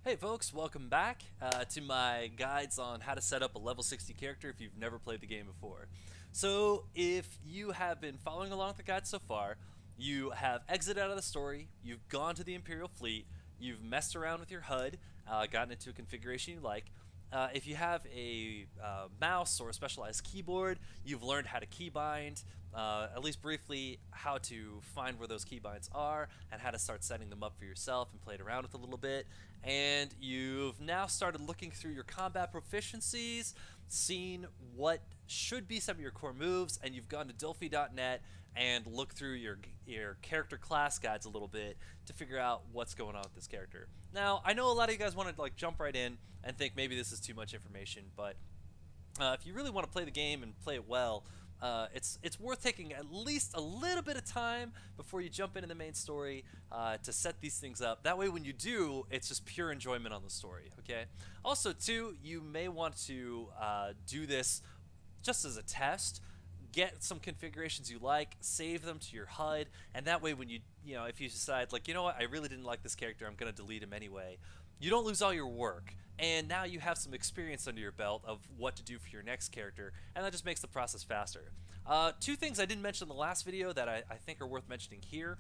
Hey folks, welcome back to my guides on how to set up a level 60 character if you've never played the game before. So if you have been following along with the guide so far, you have exited out of the story, you've gone to the Imperial fleet, you've messed around with your HUD, gotten into a configuration you like. If you have a mouse or a specialized keyboard, you've learned how to keybind, at least briefly how to find where those keybinds are and how to start setting them up for yourself and play it around with a little bit. And you've now started looking through your combat proficiencies, seen what should be some of your core moves, and you've gone to Dolphy.net and looked through your character class guides a little bit to figure out what's going on with this character. Now, I know a lot of you guys want to like jump right in and think maybe this is too much information, but if you really want to play the game and play it well, it's worth taking at least a little bit of time before you jump into the main story to set these things up. That way, when you do, it's just pure enjoyment on the story. Okay. Also, too, you may want to do this just as a test. Get some configurations you like, save them to your HUD, and that way when if you decide like, you know what, I really didn't like this character, I'm going to delete him anyway, you don't lose all your work. And now you have some experience under your belt of what to do for your next character, and that just makes the process faster. Two things I didn't mention in the last video that I think are worth mentioning here.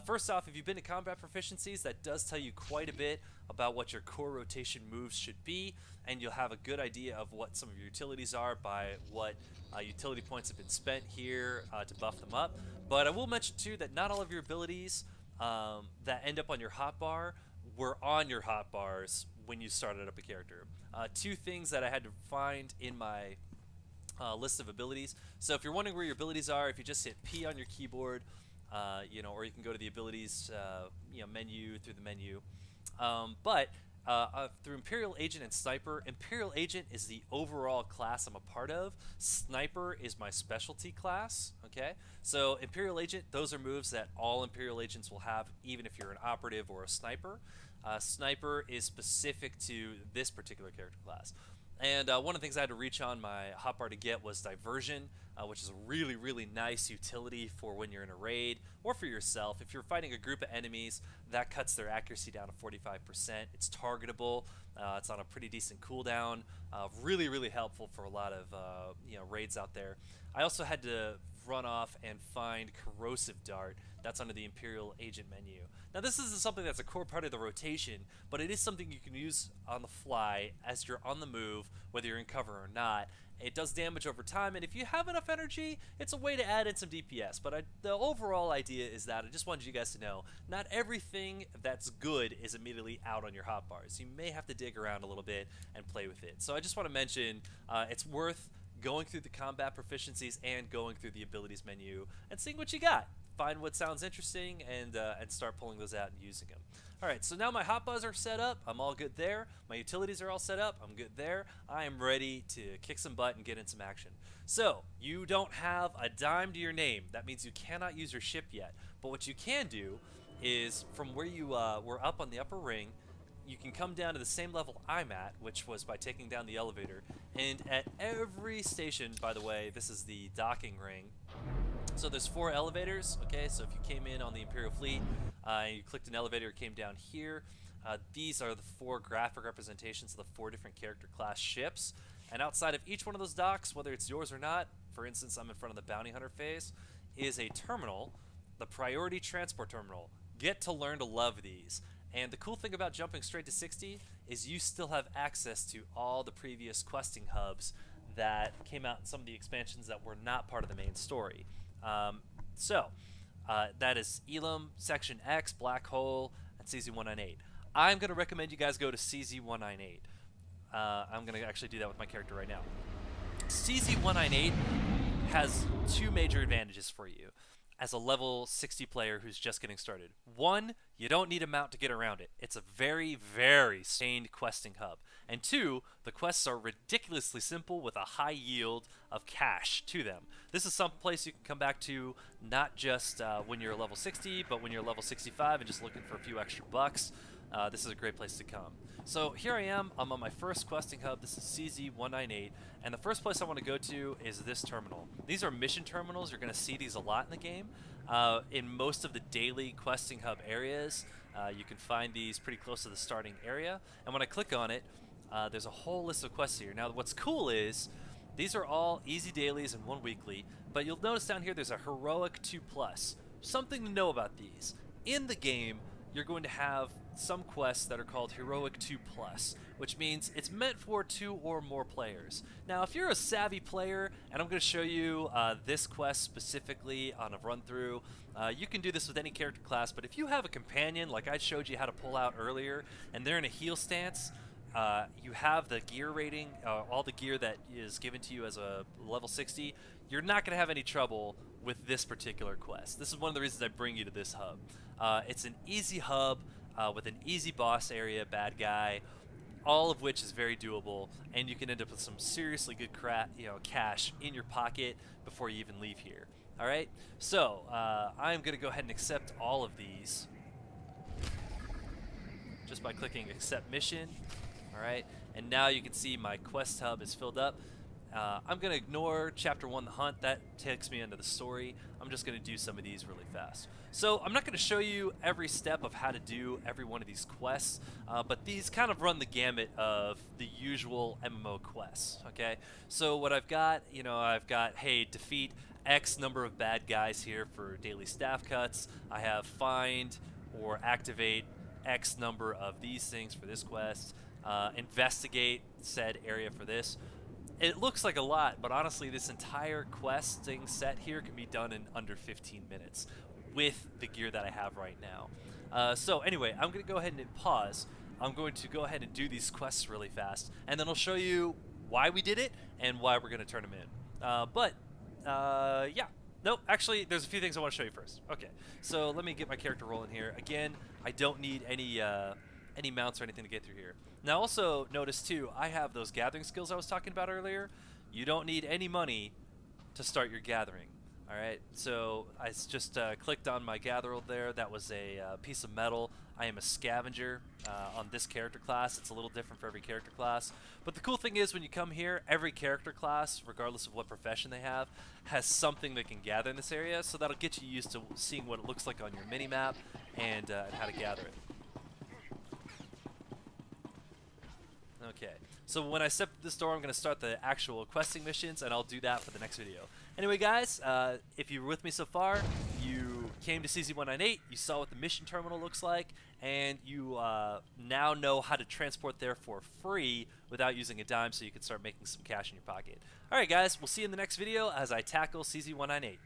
First off, if you've been to combat proficiencies, that does tell you quite a bit about what your core rotation moves should be, and you'll have a good idea of what some of your utilities are by what utility points have been spent here to buff them up. But I will mention too that not all of your abilities that end up on your hotbar were on your hotbars when you started up a character. Two things that I had to find in my list of abilities. So if you're wondering where your abilities are, if you just hit P on your keyboard, or you can go to the abilities menu through the menu. Through Imperial Agent and Sniper, Imperial Agent is the overall class I'm a part of. Sniper is my specialty class. Okay, so Imperial Agent, those are moves that all Imperial Agents will have, even if you're an operative or a sniper. Sniper is specific to this particular character class. And one of the things I had to reach on my hotbar to get was Diversion, which is a really, really nice utility for when you're in a raid or for yourself. If you're fighting a group of enemies, that cuts their accuracy down to 45%. It's targetable. It's on a pretty decent cooldown. Really, really helpful for a lot of raids out there. I also had to run off and find Corrosive Dart. That's under the Imperial Agent menu. Now this isn't something that's a core part of the rotation, but it is something you can use on the fly as you're on the move, whether you're in cover or not. It does damage over time, and if you have enough energy, it's a way to add in some DPS. But the overall idea is that I just wanted you guys to know, not everything that's good is immediately out on your hotbars. You may have to dig around a little bit and play with it. So I just want to mention it's worth going through the combat proficiencies and going through the abilities menu and seeing what you got. Find what sounds interesting and start pulling those out and using them. Alright, so now my hotbars are set up. I'm all good there. My utilities are all set up. I'm good there. I am ready to kick some butt and get in some action. So, you don't have a dime to your name. That means you cannot use your ship yet. But what you can do is, from where you were up on the upper ring, you can come down to the same level I'm at, which was by taking down the elevator. And at every station, by the way, this is the docking ring. So there's 4 elevators, okay? So if you came in on the Imperial Fleet, and you clicked an elevator, it came down here. These are the 4 graphic representations of the 4 different character class ships. And outside of each one of those docks, whether it's yours or not, for instance, I'm in front of the Bounty Hunter phase, is a terminal, the Priority Transport Terminal. Get to learn to love these. And the cool thing about jumping straight to 60 is you still have access to all the previous questing hubs that came out in some of the expansions that were not part of the main story. That is Elam, Section X, Black Hole, and CZ-198. I'm going to recommend you guys go to CZ-198. I'm going to actually do that with my character right now. CZ-198 has 2 major advantages for you as a level 60 player who's just getting started. 1, you don't need a mount to get around it. It's a very, very sustained questing hub. And 2, the quests are ridiculously simple with a high yield of cash to them. This is some place you can come back to not just when you're level 60, but when you're level 65 and just looking for a few extra bucks. This is a great place to come. So here I am, I'm on my first questing hub. This is CZ-198, and the first place I want to go to is this terminal. These are mission terminals. You're going to see these a lot in the game. In most of the daily questing hub areas, You can find these pretty close to the starting area, and when I click on it, there's a whole list of quests here. Now, what's cool is these are all easy dailies and 1 weekly, but you'll notice down here there's a Heroic 2+. Something to know about these. In the game, you're going to have some quests that are called Heroic 2+, which means it's meant for 2 or more players. Now, if you're a savvy player, and I'm going to show you this quest specifically on a run-through, you can do this with any character class, but if you have a companion, like I showed you how to pull out earlier, and they're in a heal stance, you have the gear rating, all the gear that is given to you as a level 60, you're not going to have any trouble with this particular quest. This is one of the reasons I bring you to this hub. It's an easy hub with an easy boss area, bad guy, all of which is very doable, and you can end up with some seriously good cash in your pocket before you even leave here. All right, so I'm going to go ahead and accept all of these just by clicking accept mission. All right, and now you can see my quest hub is filled up. I'm going to ignore Chapter 1, the hunt. That takes me into the story. I'm just going to do some of these really fast. So I'm not going to show you every step of how to do every one of these quests, but these kind of run the gamut of the usual MMO quests, okay? So what I've got, I've got, hey, defeat X number of bad guys here for daily staff cuts. I have find or activate X number of these things for this quest. Investigate said area for this. It looks like a lot, but honestly, this entire questing set here can be done in under 15 minutes with the gear that I have right now. So anyway, I'm going to go ahead and pause. I'm going to go ahead and do these quests really fast, and then I'll show you why we did it and why we're going to turn them in. Yeah. Nope, actually, there's a few things I want to show you first. Okay, so let me get my character rolling here. Again, I don't need any mounts or anything to get through here. Now also notice too, I have those gathering skills I was talking about earlier. You don't need any money to start your gathering. Alright, so I just clicked on my gather there. That was a piece of metal. I am a scavenger on this character class. It's a little different for every character class. But the cool thing is when you come here, every character class, regardless of what profession they have, has something that can gather in this area. So that'll get you used to seeing what it looks like on your mini-map and how to gather it. Okay, so when I step this door, I'm going to start the actual questing missions, and I'll do that for the next video. Anyway, guys, if you were with me so far, you came to CZ198, you saw what the mission terminal looks like, and you now know how to transport there for free without using a dime, so you can start making some cash in your pocket. Alright, guys, we'll see you in the next video as I tackle CZ198.